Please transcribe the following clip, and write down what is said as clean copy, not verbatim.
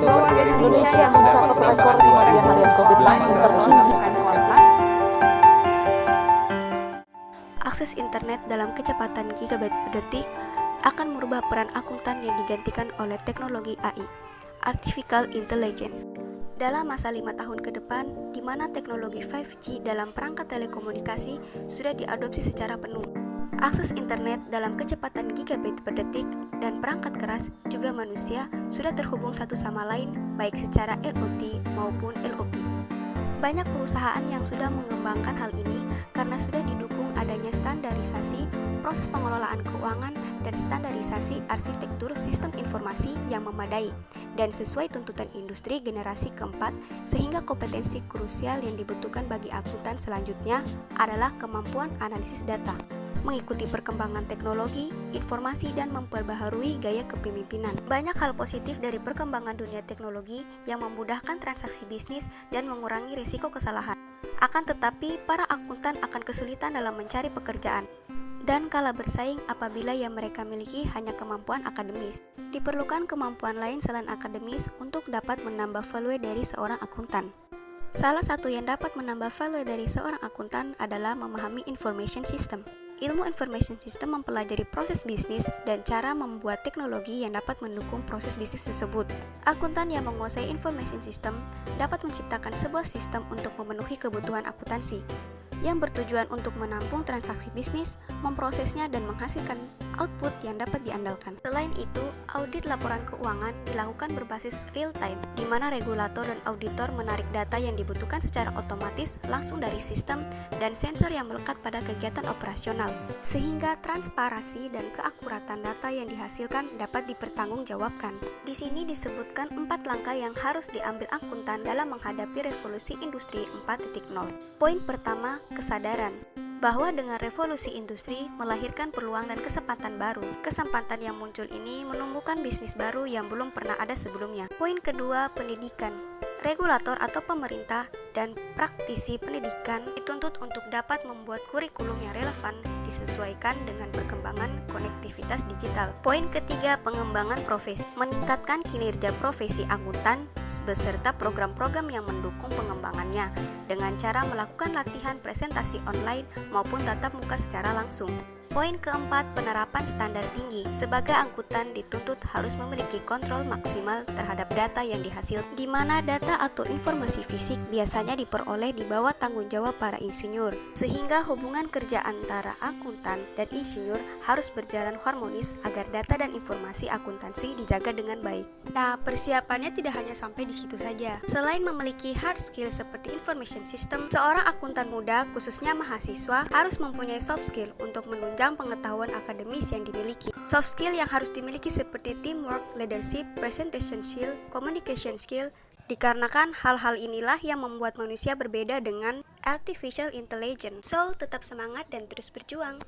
bahwa Indonesia mencatat rekor kematian harian COVID-19 tertinggi. Akses internet dalam kecepatan gigabit per detik akan merubah peran akuntan yang digantikan oleh teknologi AI, Artificial Intelligence. Dalam masa 5 tahun ke depan, di mana teknologi 5G dalam perangkat telekomunikasi sudah diadopsi secara penuh. Akses internet dalam kecepatan gigabit per detik dan perangkat keras juga manusia sudah terhubung satu sama lain baik secara LOT maupun LOP. Banyak perusahaan yang sudah mengembangkan hal ini karena sudah didukung adanya standarisasi proses pengelolaan keuangan dan standarisasi arsitektur sistem informasi yang memadai dan sesuai tuntutan industri generasi keempat, sehingga kompetensi krusial yang dibutuhkan bagi akuntan selanjutnya adalah kemampuan analisis data, mengikuti perkembangan teknologi, informasi, dan memperbaharui gaya kepemimpinan. Banyak hal positif dari perkembangan dunia teknologi yang memudahkan transaksi bisnis dan mengurangi risiko kesalahan. Akan tetapi, para akuntan akan kesulitan dalam mencari pekerjaan dan kalah bersaing apabila yang mereka miliki hanya kemampuan akademis. Diperlukan kemampuan lain selain akademis untuk dapat menambah value dari seorang akuntan. Salah satu yang dapat menambah value dari seorang akuntan adalah memahami information system. Ilmu information system mempelajari proses bisnis dan cara membuat teknologi yang dapat mendukung proses bisnis tersebut. Akuntan yang menguasai information system dapat menciptakan sebuah sistem untuk memenuhi kebutuhan akuntansi, yang bertujuan untuk menampung transaksi bisnis, memprosesnya, dan menghasilkan output yang dapat diandalkan. Selain itu, audit laporan keuangan dilakukan berbasis real time, di mana regulator dan auditor menarik data yang dibutuhkan secara otomatis langsung dari sistem dan sensor yang melekat pada kegiatan operasional, sehingga transparansi dan keakuratan data yang dihasilkan dapat dipertanggungjawabkan. Di sini disebutkan 4 langkah yang harus diambil akuntan dalam menghadapi revolusi industri 4.0. Poin pertama, kesadaran bahwa dengan revolusi industri melahirkan peluang dan kesempatan baru. Kesempatan yang muncul ini menumbuhkan bisnis baru yang belum pernah ada sebelumnya. Poin kedua, pendidikan. Regulator atau pemerintah dan praktisi pendidikan dituntut untuk dapat membuat kurikulum yang relevan disesuaikan dengan perkembangan konektivitas digital. Poin ketiga, pengembangan profesi. Meningkatkan kinerja profesi akuntan beserta program-program yang mendukung pengembangannya dengan cara melakukan latihan presentasi online maupun tatap muka secara langsung. Poin keempat, penerapan standar tinggi. Sebagai akuntan dituntut harus memiliki kontrol maksimal terhadap data yang dihasilkan, di mana data atau informasi fisik biasanya diperoleh di bawah tanggung jawab para insinyur, sehingga hubungan kerja antara akuntan dan insinyur harus berjalan harmonis agar data dan informasi akuntansi dijaga dengan baik. Nah, persiapannya tidak hanya sampai di situ saja. Selain memiliki hard skill seperti information system, seorang akuntan muda, khususnya mahasiswa, harus mempunyai soft skill untuk menunjang pengetahuan akademis yang dimiliki. Soft skill yang harus dimiliki seperti teamwork, leadership, presentation skill, communication skill, dikarenakan hal-hal inilah yang membuat manusia berbeda dengan artificial intelligence. So, tetap semangat dan terus berjuang.